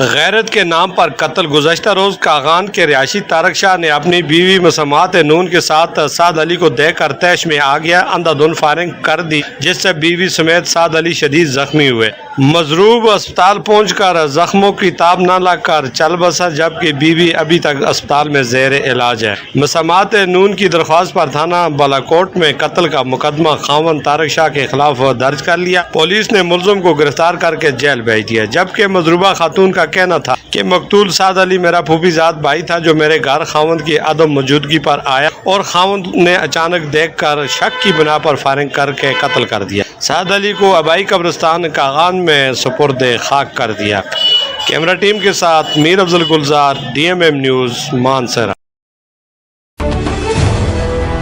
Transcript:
गैरत के नाम पर कत्ल। गुज़श्ता रोज कागान के रिहायशी तारक शाह ने अपनी बीवी मसमात नून के साथ साद अली को देखकर तैश में आ गया, अंधाधुंध फायरिंग कर दी, जिससे बीवी समेत साद अली शदीद जख्मी हुए। मजरूब अस्पताल पहुंचकर जख्मों की ताब न लगकर चल बसा, जबकि बीवी अभी तक अस्पताल में जेर इलाज है। मसमात नून की दरख्वास्त पर थाना बालाकोट में कत्ल का मुकदमा खावन तारक शाह के खिलाफ दर्ज कर लिया। पुलिस ने मुलजिम को गिरफ्तार करके जेल भेज दिया, जबकि मजरूबा खातून का कहना था कि मकतूल साद अली मेरा फूफीजाद भाई था, जो मेरे घर खावंद की अदम मौजूदगी पर आया और खावंद ने अचानक देखकर शक की बिना पर फायरिंग करके कत्ल कर दिया। साद अली को आबाई कब्रिस्तान कागान में सुपुर्द खाक कर दिया। कैमरा टीम के साथ मीर अफजल गुलजार, DMM न्यूज़, मानसरा।